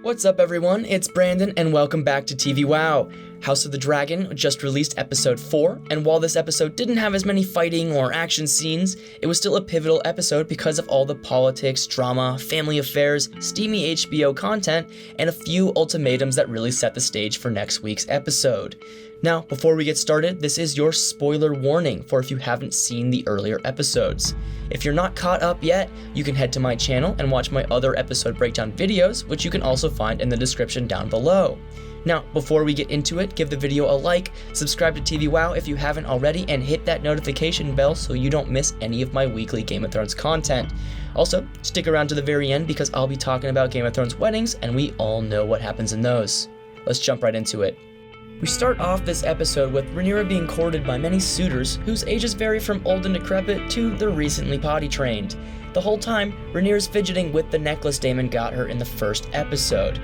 What's up everyone, it's Brandon and welcome back to TV Wow. House of the Dragon just released episode 4, and while this episode didn't have as many fighting or action scenes, it was still a pivotal episode because of all the politics, drama, family affairs, steamy HBO content, and a few ultimatums that really set the stage for next week's episode. Now, before we get started, this is your spoiler warning for if you haven't seen the earlier episodes. If you're not caught up yet, you can head to my channel and watch my other episode breakdown videos, which you can also find in the description down below. Now, before we get into it, give the video a like, subscribe to TV Wow if you haven't already, and hit that notification bell so you don't miss any of my weekly Game of Thrones content. Also, stick around to the very end because I'll be talking about Game of Thrones weddings, and we all know what happens in those. Let's jump right into it. We start off this episode with Rhaenyra being courted by many suitors whose ages vary from old and decrepit to the recently potty trained. The whole time, Rhaenyra's fidgeting with the necklace Daemon got her in the first episode.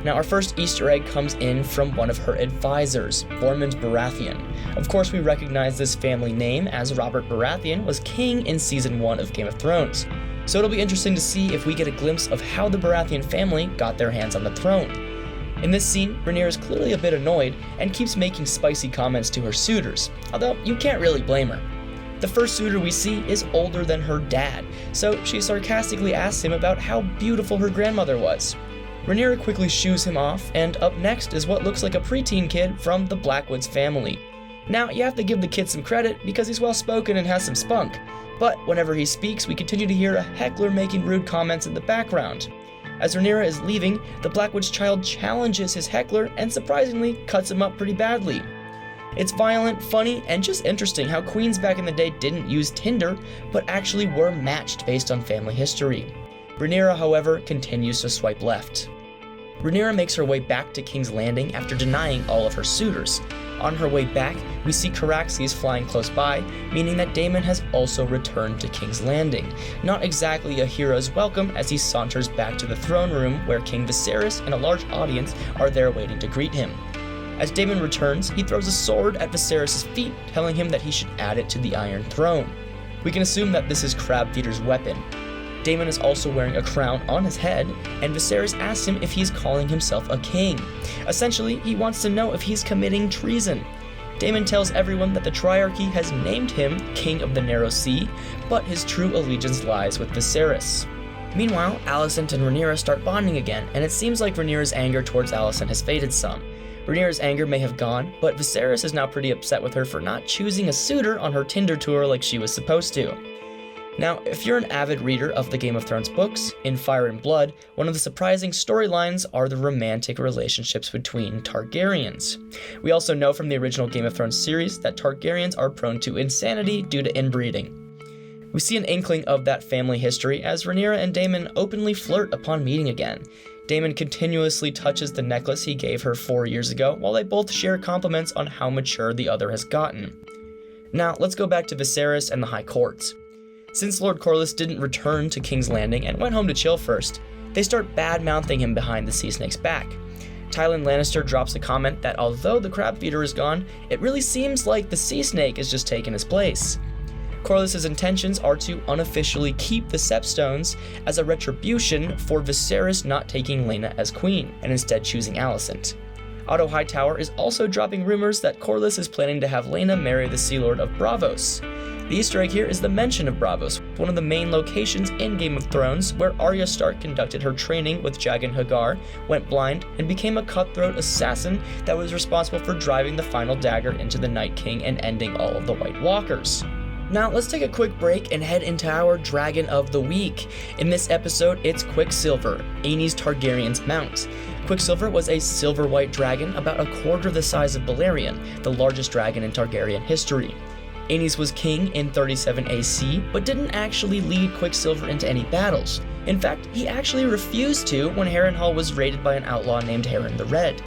Now, our first Easter egg comes in from one of her advisors, Bormund Baratheon. Of course, we recognize this family name as Robert Baratheon was king in season 1 of Game of Thrones. So it'll be interesting to see if we get a glimpse of how the Baratheon family got their hands on the throne. In this scene, Rhaenyra is clearly a bit annoyed and keeps making spicy comments to her suitors, although you can't really blame her. The first suitor we see is older than her dad, so she sarcastically asks him about how beautiful her grandmother was. Rhaenyra quickly shoos him off, and up next is what looks like a preteen kid from the Blackwoods family. Now, you have to give the kid some credit because he's well-spoken and has some spunk, but whenever he speaks, we continue to hear a heckler making rude comments in the background. As Rhaenyra is leaving, the Blackwoods child challenges his heckler and surprisingly cuts him up pretty badly. It's violent, funny, and just interesting how queens back in the day didn't use Tinder, but actually were matched based on family history. Rhaenyra, however, continues to swipe left. Rhaenyra makes her way back to King's Landing after denying all of her suitors. On her way back, we see Caraxes flying close by, meaning that Daemon has also returned to King's Landing. Not exactly a hero's welcome as he saunters back to the throne room where King Viserys and a large audience are there waiting to greet him. As Daemon returns, he throws a sword at Viserys' feet, telling him that he should add it to the Iron Throne. We can assume that this is Crabfeeder's weapon. Daemon is also wearing a crown on his head, and Viserys asks him if he's calling himself a king. Essentially, he wants to know if he's committing treason. Daemon tells everyone that the Triarchy has named him King of the Narrow Sea, but his true allegiance lies with Viserys. Meanwhile, Alicent and Rhaenyra start bonding again, and it seems like Rhaenyra's anger towards Alicent has faded some. Rhaenyra's anger may have gone, but Viserys is now pretty upset with her for not choosing a suitor on her Tinder tour like she was supposed to. Now, if you're an avid reader of the Game of Thrones books, in Fire and Blood, one of the surprising storylines are the romantic relationships between Targaryens. We also know from the original Game of Thrones series that Targaryens are prone to insanity due to inbreeding. We see an inkling of that family history as Rhaenyra and Daemon openly flirt upon meeting again. Daemon continuously touches the necklace he gave her 4 years ago, while they both share compliments on how mature the other has gotten. Now, let's go back to Viserys and the High Court. Since Lord Corlys didn't return to King's Landing and went home to chill first, they start bad-mouthing him behind the Sea Snake's back. Tywin Lannister drops a comment that although the Crab Feeder is gone, it really seems like the Sea Snake is just taking his place. Corlys' intentions are to unofficially keep the Sepstones as a retribution for Viserys not taking Laena as queen, and instead choosing Alicent. Otto Hightower is also dropping rumors that Corlys is planning to have Laena marry the Sea Lord of Braavos. The Easter egg here is the mention of Braavos, one of the main locations in Game of Thrones where Arya Stark conducted her training with Jaqen H'ghar, went blind, and became a cutthroat assassin that was responsible for driving the final dagger into the Night King and ending all of the White Walkers. Now, let's take a quick break and head into our Dragon of the Week. In this episode, it's Quicksilver, Aenys Targaryen's mount. Quicksilver was a silver-white dragon about a quarter the size of Balerion, the largest dragon in Targaryen history. Aenys was king in 37 AC, but didn't actually lead Quicksilver into any battles. In fact, he actually refused to when Harrenhal was raided by an outlaw named Harren the Red.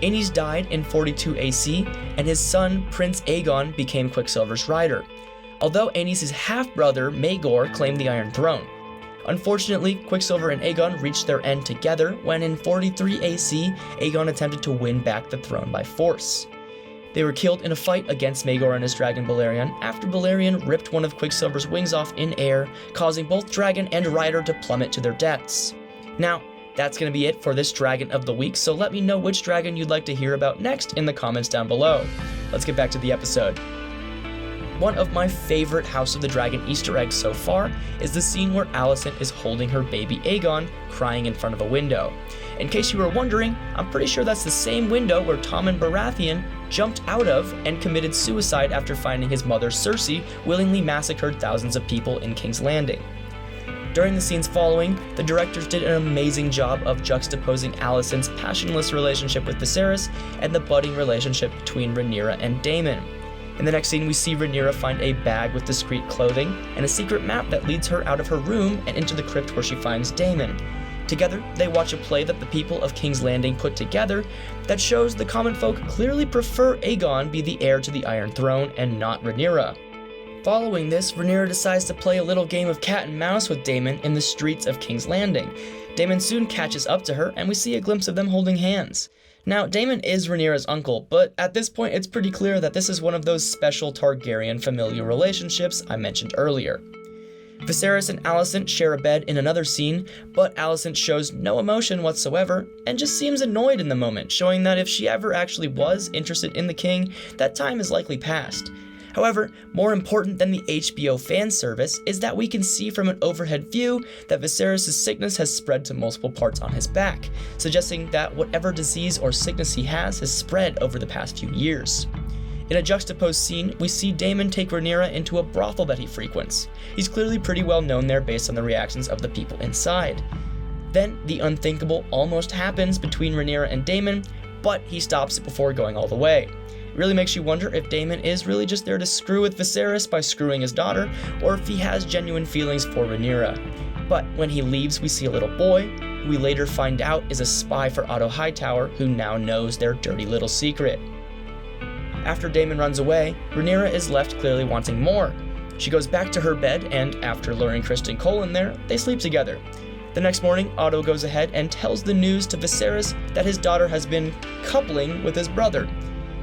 Aenys died in 42 AC, and his son, Prince Aegon, became Quicksilver's rider. Although Aenys' half-brother, Maegor, claimed the Iron Throne. Unfortunately, Quicksilver and Aegon reached their end together when in 43 AC, Aegon attempted to win back the throne by force. They were killed in a fight against Maegor and his dragon Balerion after Balerion ripped one of Quicksilver's wings off in air, causing both dragon and rider to plummet to their deaths. Now, That's going to be it for this Dragon of the Week, so let me know which dragon you'd like to hear about next in the comments down below. Let's get back to the episode. One of my favorite House of the Dragon Easter eggs so far is the scene where Alicent is holding her baby Aegon, crying in front of a window. In case you were wondering, I'm pretty sure that's the same window where Tommen Baratheon jumped out of and committed suicide after finding his mother Cersei willingly massacred thousands of people in King's Landing. During the scenes following, the directors did an amazing job of juxtaposing Alicent's passionless relationship with Viserys and the budding relationship between Rhaenyra and Daemon. In the next scene, we see Rhaenyra find a bag with discreet clothing and a secret map that leads her out of her room and into the crypt where she finds Daemon. Together, they watch a play that the people of King's Landing put together that shows the common folk clearly prefer Aegon be the heir to the Iron Throne and not Rhaenyra. Following this, Rhaenyra decides to play a little game of cat and mouse with Daemon in the streets of King's Landing. Daemon soon catches up to her, and we see a glimpse of them holding hands. Now, Daemon is Rhaenyra's uncle, but at this point it's pretty clear that this is one of those special Targaryen familial relationships I mentioned earlier. Viserys and Alicent share a bed in another scene, but Alicent shows no emotion whatsoever and just seems annoyed in the moment, showing that if she ever actually was interested in the king, that time is likely past. However, more important than the HBO fan service is that we can see from an overhead view that Viserys' sickness has spread to multiple parts on his back, suggesting that whatever disease or sickness he has spread over the past few years. In a juxtaposed scene, we see Daemon take Rhaenyra into a brothel that he frequents. He's clearly pretty well known there based on the reactions of the people inside. Then, the unthinkable almost happens between Rhaenyra and Daemon, but he stops it before going all the way. It really makes you wonder if Daemon is really just there to screw with Viserys by screwing his daughter, or if he has genuine feelings for Rhaenyra. But when he leaves, we see a little boy, who we later find out is a spy for Otto Hightower, who now knows their dirty little secret. After Daemon runs away, Rhaenyra is left clearly wanting more. She goes back to her bed, and after luring Criston Cole in there, they sleep together. The next morning, Otto goes ahead and tells the news to Viserys that his daughter has been coupling with his brother.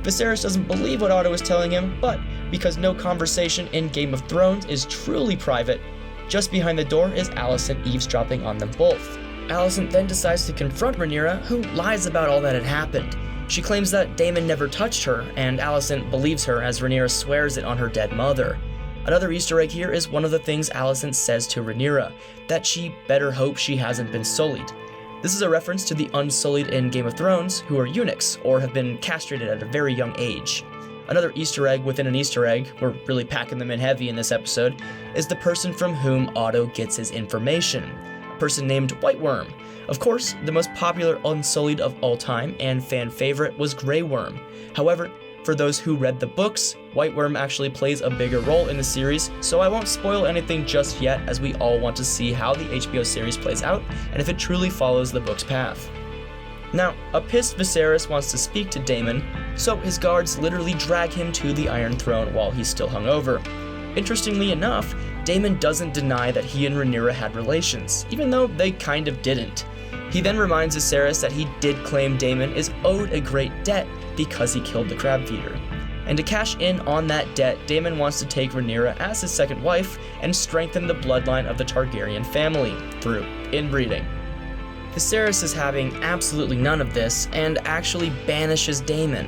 Viserys doesn't believe what Otto is telling him, but because no conversation in Game of Thrones is truly private, just behind the door is Alicent eavesdropping on them both. Alicent then decides to confront Rhaenyra, who lies about all that had happened. She claims that Daemon never touched her, and Alicent believes her as Rhaenyra swears it on her dead mother. Another Easter egg here is one of the things Alicent says to Rhaenyra, that she better hope she hasn't been sullied. This is a reference to the Unsullied in Game of Thrones, who are eunuchs, or have been castrated at a very young age. Another Easter egg within an Easter egg, we're really packing them in heavy in this episode, is the person from whom Otto gets his information, a person named White Worm. Of course, the most popular Unsullied of all time and fan favorite was Grey Worm. However, for those who read the books, White Worm actually plays a bigger role in the series, so I won't spoil anything just yet, as we all want to see how the HBO series plays out and if it truly follows the book's path. Now, a pissed Viserys wants to speak to Daemon, so his guards literally drag him to the Iron Throne while he's still hungover. Interestingly enough, Daemon doesn't deny that he and Rhaenyra had relations, even though they kind of didn't. He then reminds Viserys that he did claim Daemon is owed a great debt because he killed the crab feeder. And to cash in on that debt, Daemon wants to take Rhaenyra as his second wife and strengthen the bloodline of the Targaryen family through inbreeding. Viserys is having absolutely none of this and actually banishes Daemon.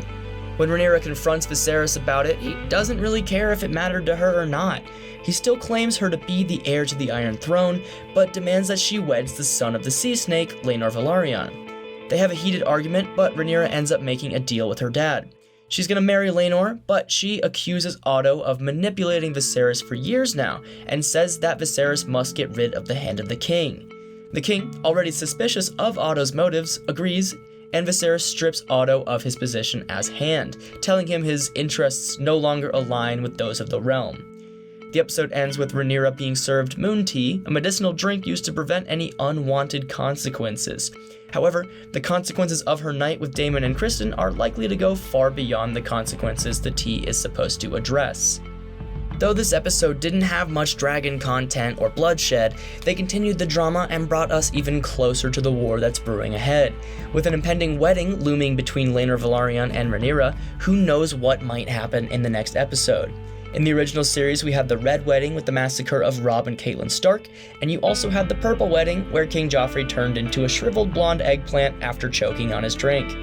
When Rhaenyra confronts Viserys about it, he doesn't really care if it mattered to her or not. He still claims her to be the heir to the Iron Throne, but demands that she weds the son of the sea snake, Laenor Velaryon. They have a heated argument, but Rhaenyra ends up making a deal with her dad. She's gonna marry Laenor, but she accuses Otto of manipulating Viserys for years now, and says that Viserys must get rid of the Hand of the King. The king, already suspicious of Otto's motives, agrees, and Viserys strips Otto of his position as Hand, telling him his interests no longer align with those of the realm. The episode ends with Rhaenyra being served moon tea, a medicinal drink used to prevent any unwanted consequences. However, the consequences of her night with Daemon and Criston are likely to go far beyond the consequences the tea is supposed to address. Though this episode didn't have much dragon content or bloodshed, they continued the drama and brought us even closer to the war that's brewing ahead. With an impending wedding looming between Laenor Velaryon and Rhaenyra, who knows what might happen in the next episode. In the original series, we had the Red Wedding with the massacre of Robb and Catelyn Stark, and you also had the Purple Wedding, where King Joffrey turned into a shriveled blonde eggplant after choking on his drink.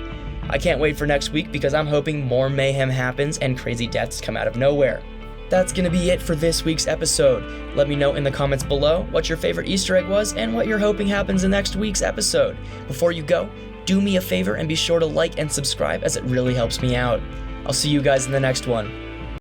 I can't wait for next week because I'm hoping more mayhem happens and crazy deaths come out of nowhere. That's gonna be it for this week's episode. Let me know in the comments below what your favorite Easter egg was and what you're hoping happens in next week's episode. Before you go, do me a favor and be sure to like and subscribe as it really helps me out. I'll see you guys in the next one.